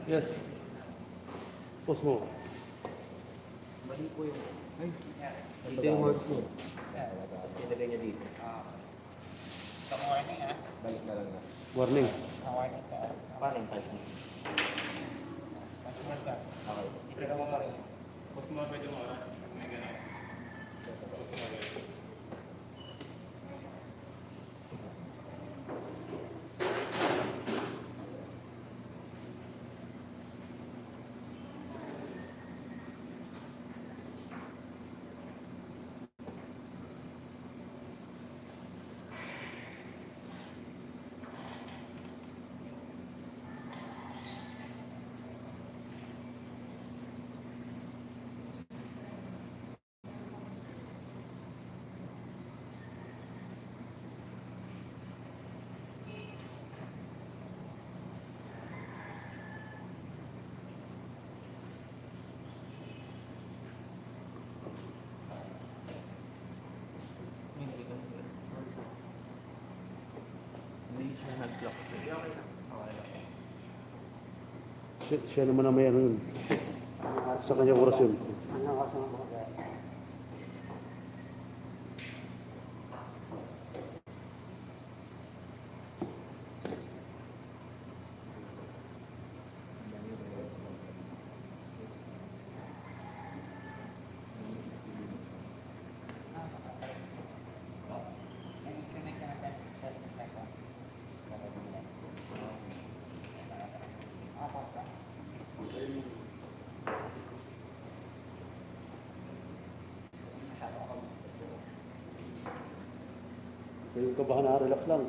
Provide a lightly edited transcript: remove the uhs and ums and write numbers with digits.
Yes. Post mo. Mali po yung... Ay, Ito yung mark mo. tapos nilagay niya dito. Sa morning Balik na lang na. Warning. Sa morning ka. Paano yung type mo? Mas ka. Okay. Pero mo pa rin. Mas mabay yung oras. May ganun. Mas mabay. Hindi siya nag-clock. Siya naman ang may ano yun. Sa kanyang oras yun. Nag-increment ka na 10 seconds. Pause ka. Masyado ako gusto. Yung kabahan na relax lang.